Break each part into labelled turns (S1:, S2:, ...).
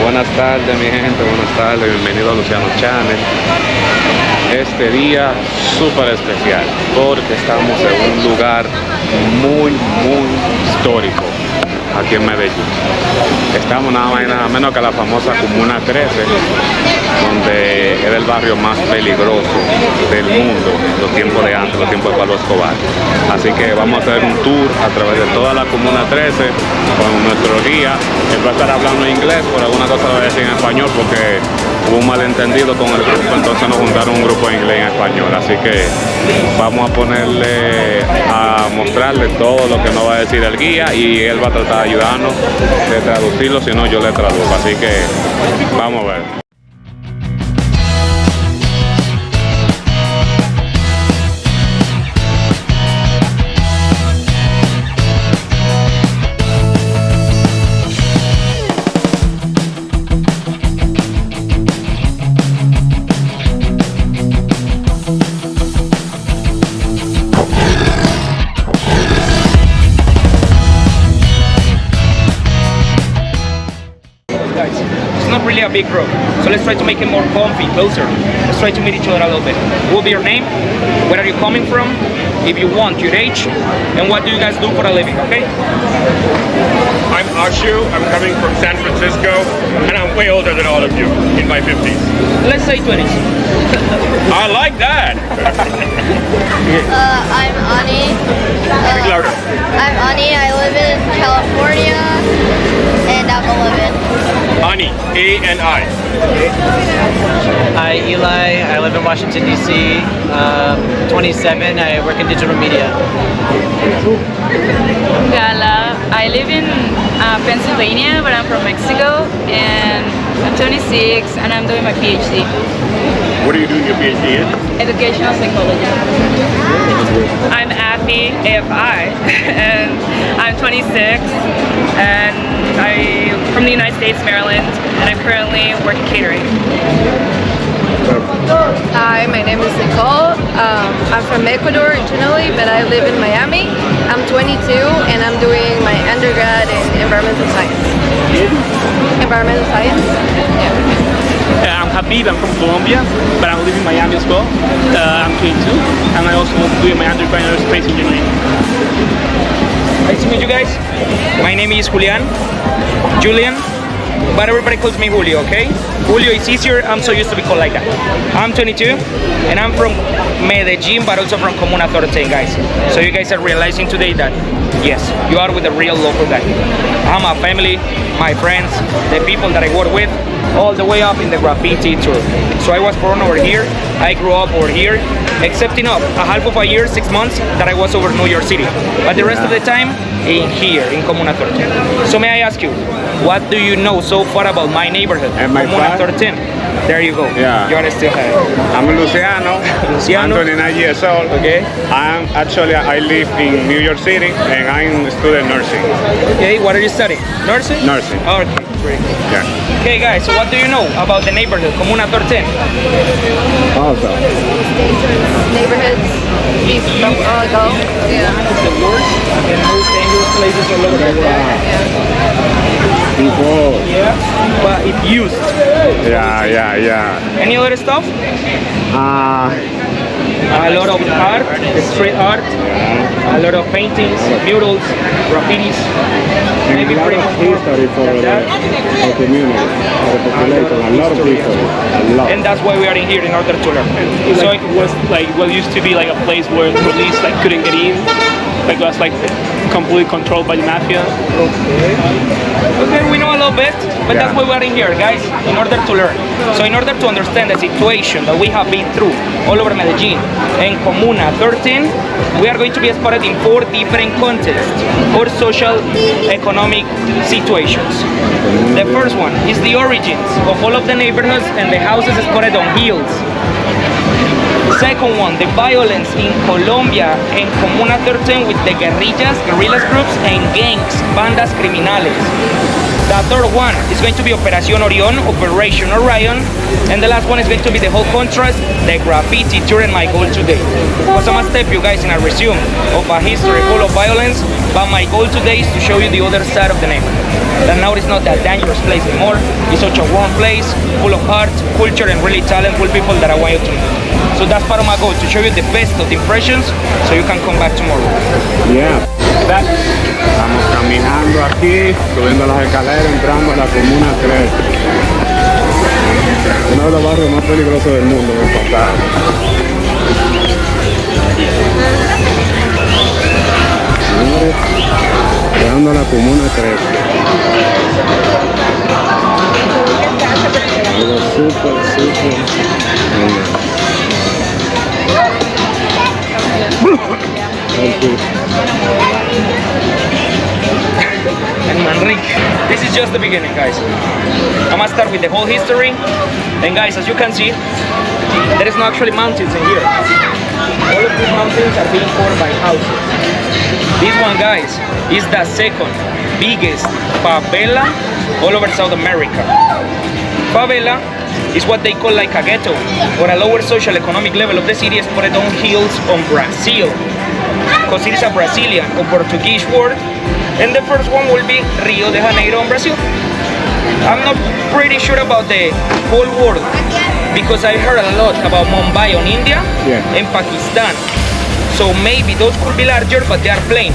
S1: Buenas tardes mi gente, buenas tardes, bienvenido a Luciano Channel. Este día súper especial porque estamos en un lugar muy histórico aquí en Medellín. Estamos nada más y nada menos que la famosa Comuna 13, donde era el barrio más peligroso del mundo, los tiempos de antes, los tiempos de Pablo Escobar. Así que vamos a hacer un tour a través de toda la Comuna 13 con nuestro guía. Él va a estar hablando inglés, por alguna cosa lo voy a decir en español porque hubo un malentendido con el grupo, entonces nos juntaron un grupo de inglés en español. Así que vamos a ponerle, a mostrarle todo lo que nos va a decir el guía y él va a tratar de ayudarnos de traducirlo, si no yo le traduzco. Así que vamos a ver.
S2: Really a big group, so let's try to make it more comfy, closer. Let's try to meet each other a little bit. What will be your name? Where are you coming from? If you want, your age, and what do you guys do for a living, okay?
S3: I'm Ashu, I'm coming from San Francisco, and I'm way older than all of you, in my 50s.
S2: Let's say 20s.
S3: I like that!
S4: I'm Ani. I'm Ani, I live in California, and I'm 11.
S3: Ani, A-N-I.
S5: Hi, Eli. I live in Washington, D.C. 27. I work in digital media.
S6: Gala. I live in Pennsylvania, but I'm from Mexico, and I'm 26, and I'm doing my PhD.
S3: What are you doing your PhD in?
S6: Educational psychology.
S7: I'm Afi, AFI, and I'm 26, and I'm from the United States, Maryland, and I'm currently working catering.
S8: Hi, my name is Nicole. I'm from Ecuador originally, but I live in Miami. I'm 22 and I'm doing my undergrad in environmental science. Environmental science? Yeah.
S9: I'm Habib, I'm from Colombia, but I live in Miami as well. I'm 22 and I also do my undergrad in aerospace engineering.
S2: Nice to meet you guys. My name is Julian, but everybody calls me Julio, okay? Julio is easier, I'm so used to be called like that. I'm 22, and I'm from Medellin, but also from Comuna 13, guys. So you guys are realizing today that, yes, you are with a real local guy. I'm my family, my friends, the people that I work with, all the way up in the graffiti tour. So I was born over here, I grew up over here, except enough, a half of a year, 6 months, that I was over New York City. But the rest of the time, in here, in Comuna 13. So may I ask you, what do you know so far about my neighborhood,
S1: And my
S2: Comuna
S1: father?
S2: 13? There you go.
S1: Yeah.
S2: You are still here.
S1: I'm Luciano. I'm 29 years old.
S2: Okay.
S1: I live in New York City and I'm studying nursing.
S2: Okay, what are you studying? Nursing?
S1: Nursing.
S2: Okay, great.
S1: Yeah.
S2: Okay guys, so what do you know about the neighborhood, Comuna 13?
S1: Awesome.
S8: Dangerous neighborhoods. Don't go. Yeah.
S2: The worst and most dangerous places all over the world.
S1: Before.
S2: Yeah, but it used.
S1: Yeah.
S2: Any other stuff? A lot of art, street art, a lot of paintings, murals, graffitis, maybe pretty much more than that.
S1: community, for the population, a lot of people, a lot.
S2: And that's why we are in here in order to learn.
S9: So it was like what used to be like a place where police like couldn't get in. Like it was like completely controlled by the mafia.
S2: Okay, we know a little bit, but that's why we are in here, guys, in order to learn. So in order to understand the situation that we have been through all over Medellin and Comuna 13, we are going to be spotted in 4 different contexts or social economic situations. The first one is the origins of all of the neighborhoods and the houses spotted on hills. Second one, the violence in Colombia and Comuna 13 with the guerrillas groups and gangs, bandas criminales. The third one is going to be Operación Orión, Operation Orion, and the last one is going to be the whole contrast, the graffiti during my goal today. Because I'm gonna step you guys in a resume of a history full of violence But my goal today is to show you the other side of the neighborhood. That now it's not that dangerous place anymore. It's such a warm place, full of heart, culture, and really talented people that I want you to meet. So that's part of my goal, to show you the best of the impressions so you can come back tomorrow.
S1: Yeah. Estamos caminando aquí, subiendo las escaleras, entrando a la Comuna 3. Uno de los barrios más peligrosos del mundo en el pasado. Señores, llegando a la Comuna 3. Algo súper
S2: And Manrique, this is just the beginning, guys. I'm gonna start with the whole history. And guys, as you can see, there is no actually mountains in here. All of these mountains are being formed by houses. This one, guys, is the second biggest favela all over South America. Favela is what they call like a ghetto, or a lower social economic level of the city spread on hills on Brazil, because it is a Brazilian or Portuguese word, and the first one will be Rio de Janeiro in Brazil. I'm not pretty sure about the whole world, because I heard a lot about Mumbai on India and Pakistan, so maybe those could be larger, but they are plain.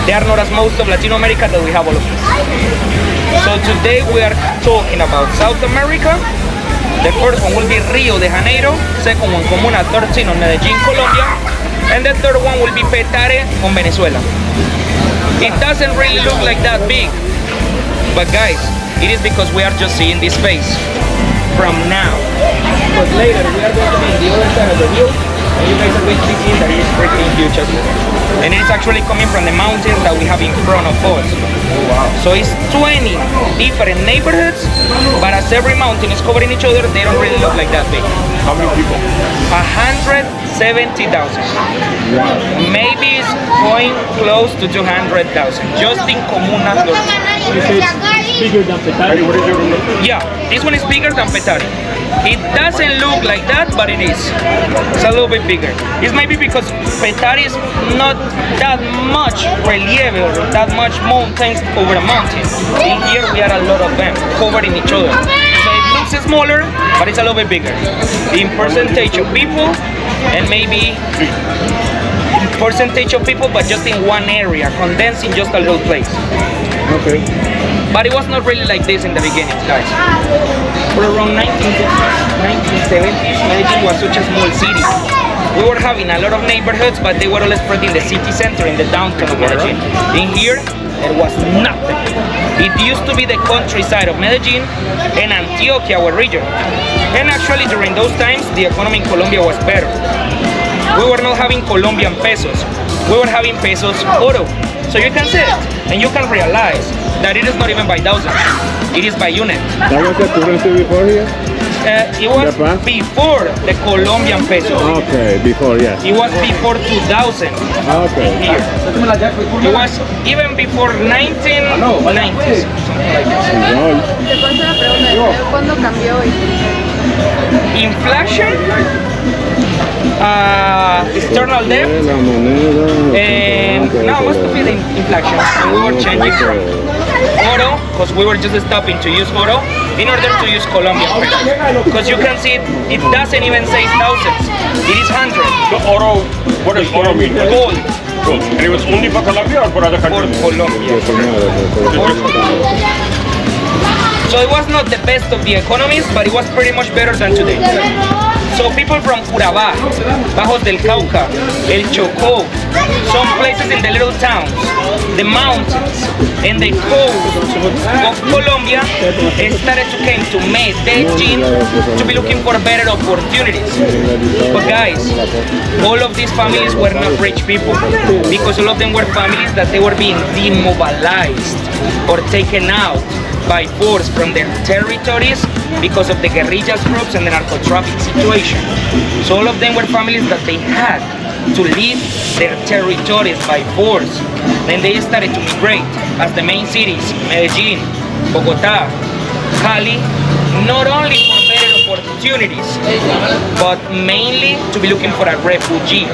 S2: They are not as most of Latin America that we have all of this. So today we are talking about South America. The first one will be Rio de Janeiro, second one Comuna 13 on Medellín, Colombia, and the third one will be Petare on Venezuela. It doesn't really look like that big, but guys, it is because we are just seeing this face from now. But later we are going to be in the other side of the hill, and you guys are going to be seeing that it is freaking huge as well. And it is actually coming from the mountains that we have in front of us. Wow. So it's 20 different neighborhoods, but as every mountain is covering each other, they don't really look like that big.
S3: How many people?
S2: 170,000. Wow. Maybe it's going close to 200,000, just in Comuna 13.
S9: Bigger than Petare.
S2: Yeah, this one is bigger than Petare. It doesn't look like that, but it is. It's a little bit bigger. It's maybe because Petare is not that much relieve or that much mountains over a mountain. In here we are a lot of them covering each other. So it looks smaller, but it's a little bit bigger. In percentage of people, and maybe percentage of people, but just in one area, condensed in just a little place.
S1: Okay.
S2: But it was not really like this in the beginning, guys. For around 1960s, 1970s, Medellin was such a small city. We were having a lot of neighborhoods, but they were all spread in the city center, in the downtown of Medellin. In here, there was nothing. It used to be the countryside of Medellin and Antioquia, our region. And actually, during those times, the economy in Colombia was better. We were not having Colombian pesos. We were having pesos oro. So you can see it, and you can realize that it is not even by thousands. It is by unit.
S1: That was the currency before here?
S2: It was before the Colombian peso.
S1: Okay, before, yeah.
S2: It was before 2000
S1: Okay.
S2: here. It was even before 1990s. Something like this.
S8: Te puedo hacer una pregunta. ¿Cuándo cambió?
S2: Inflation, external debt,
S1: La moneda.
S2: and no, it must be the inflation. We were changing from oro, because we were just stopping to use oro in order to use Colombian pesos. Because you can see it doesn't even say thousands, it is hundred.
S3: So oro, what does oro mean?
S2: Gold.
S3: Gold. And it was only for Colombia or for other
S2: For
S3: countries?
S2: Colombia. So it was not the best of the economies, but it was pretty much better than today. So people from Urabá, Bajos del Cauca, El Chocó, some places in the little towns, the mountains, and the coast of Colombia started to come to Medellin to be looking for better opportunities. But guys, all of these families were not rich people, because all of them were families that they were being demobilized or taken out by force from their territories because of the guerrillas groups and the narco-traffic situation. So all of them were families that they had to leave their territories by force. Then they started to migrate as the main cities, Medellin, Bogotá, Cali, not only for better opportunities, but mainly to be looking for a refugee,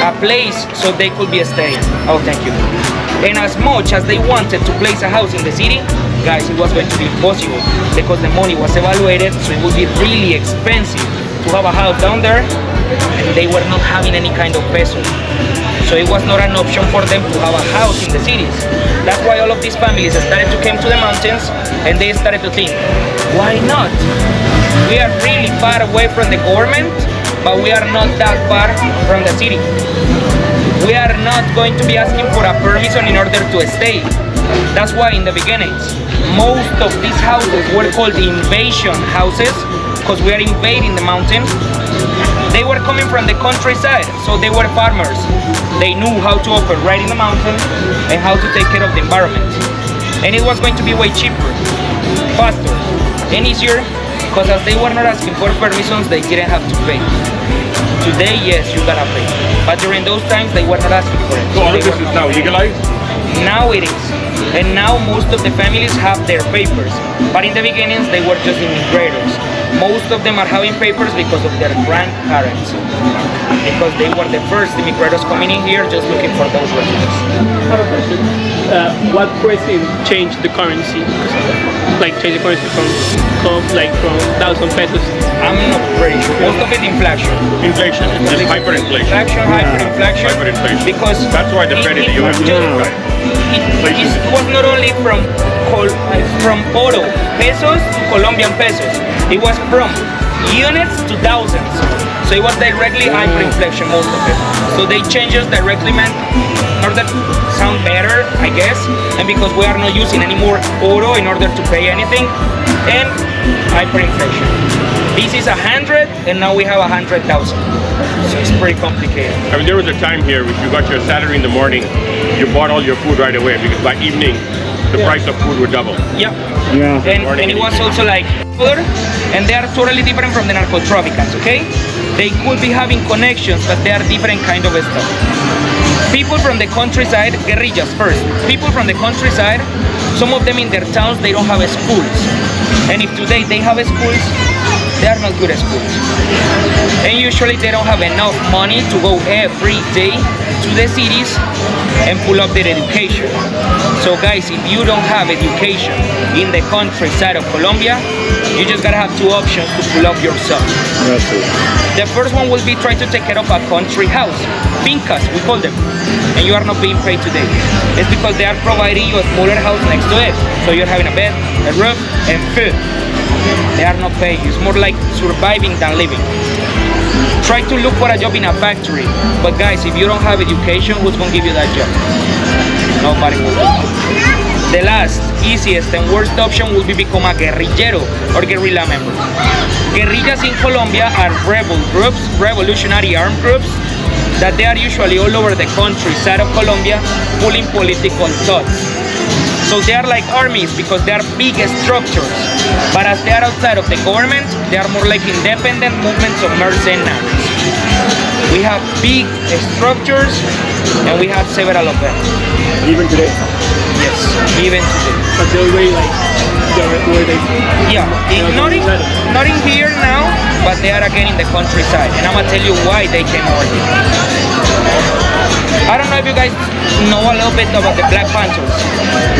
S2: a place so they could be staying. Oh, thank you. And as much as they wanted to place a house in the city, guys, it was going to be impossible because the money was evaluated, so it would be really expensive to have a house down there, and they were not having any kind of peso. So it was not an option for them to have a house in the cities. That's why all of these families started to come to the mountains, and they started to think, why not? We are really far away from the government, but we are not that far from the city. We are not going to be asking for a permission in order to stay. That's why in the beginnings, most of these houses were called invasion houses, because we are invading the mountain. They were coming from the countryside, so they were farmers. They knew how to operate right in the mountain and how to take care of the environment. And it was going to be way cheaper, faster, and easier, because as they were not asking for permissions, they didn't have to pay. Today, yes, you gotta pay. But during those times, they were not asking for it.
S3: So all of this is now legalized?
S2: Now it is. And now most of the families have their papers. But in the beginnings, they were just immigrators. Most of them are having papers because of their grandparents. Because they were the first immigrators coming in here just looking for those refugees.
S9: I have a question. What president changed the currency? Like change the currency from 1,000 pesos?
S2: I'm not pretty sure. Most of it inflation.
S3: Inflation. It's just hyperinflation.
S2: Hyperinflation.
S3: Hyperinflation.
S2: Because
S3: that's why the Fed in the US is right.
S2: It was not only from oro pesos to Colombian pesos. It was from units to thousands. So it was directly hyperinflation, most of it. So they changed us directly, man, in order to sound better, I guess. And because we are not using any more oro in order to pay anything. And hyperinflation. This is 100, and now we have 100,000. So it's pretty complicated.
S3: I mean, there was a time here, if you got your salary in the morning, you bought all your food right away, because by evening, the price of food would double.
S2: Yeah. And it was also like, and they are totally different from the narcotraficants, okay? They could be having connections, but they are different kind of stuff. People from the countryside, guerrillas first. People from the countryside, some of them in their towns, they don't have schools. And if today they have schools, they are not good schools. And usually they don't have enough money to go every day to the cities and pull up their education. So guys, if you don't have education in the countryside of Colombia, you just gotta have two options to pull up yourself. The first one will be try to take care of a country house, fincas, we call them, and you are not being paid today. It's because they are providing you a smaller house next to it, so you're having a bed, a roof, and food. They are not paying you. It's more like surviving than living. Try to look for a job in a factory, but guys, if you don't have education, who's gonna give you that job? Nobody will. The last, easiest, and worst option will be become a guerrillero or guerrilla member. Guerrillas in Colombia are rebel groups, revolutionary armed groups, that they are usually all over the countryside of Colombia pulling political thoughts. So they are like armies because they are big structures, but as they are outside of the government, they are more like independent movements of mercenaries. We have big structures and we have several of them.
S9: Even today?
S2: Yes, even today.
S9: But they're really like, where they...
S2: Yeah, not in here now, but they are again in the countryside. And I'm gonna tell you why they came over here. I don't know if you guys know a little bit about the Black Panthers.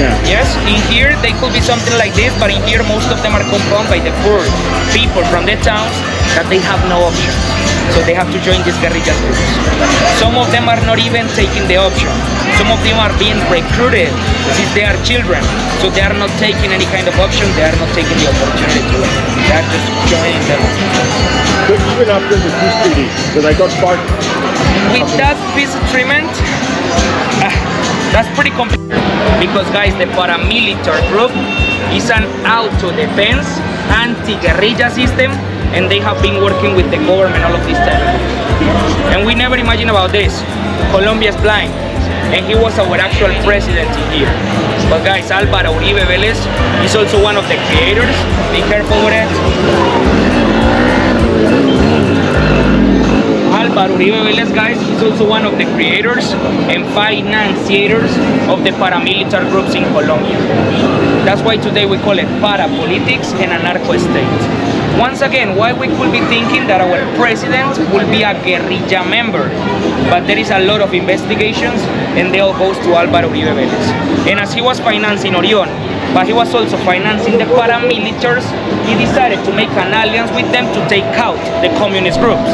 S9: Yeah.
S2: Yes, in here they could be something like this, but in here most of them are compounded by the poor people from the towns that they have no option. So they have to join these guerrilla groups. Some of them are not even taking the option. Some of them are being recruited since they are children. So they are not taking any kind of option, they are not taking the opportunity to it. They are just joining them.
S3: But even after the peace treaty, because I got part...
S2: With that peace treatment, that's pretty complicated. Because guys, the paramilitary group is an auto-defense, anti-guerrilla system, and they have been working with the government all of this time. And we never imagined about this. Colombia is blind, and he was our actual president in here. But guys, Álvaro Uribe Vélez is also one of the creators. Be careful with it. Álvaro Uribe Vélez, guys, is also one of the creators and financiers of the paramilitary groups in Colombia. That's why today we call it parapolitics and anarcho-state. Once again, why we could be thinking that our president will be a guerrilla member, but there is a lot of investigations and they all goes to Álvaro Uribe Vélez. And as he was financing Orion, but he was also financing the paramilitaries, he decided to make an alliance with them to take out the communist groups.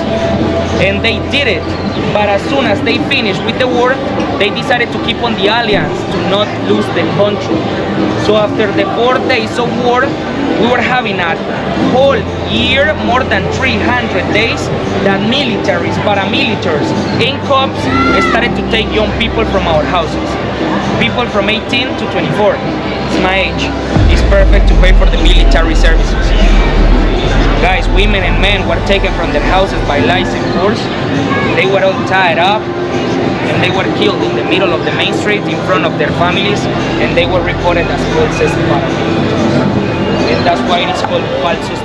S2: And they did it, but as soon as they finished with the war, they decided to keep on the alliance to not lose the country. So after the 4 days of war, we were having a whole year, more than 300 days, that militaries, paramilitaries, and cops started to take young people from our houses. People from 18 to 24. It's my age. It's perfect to pay for the military services. Guys, women and men were taken from their houses by lies and force. They were all tied up and they were killed in the middle of the main street in front of their families, and they were reported as false paramilitaries. And that's why it is called falsos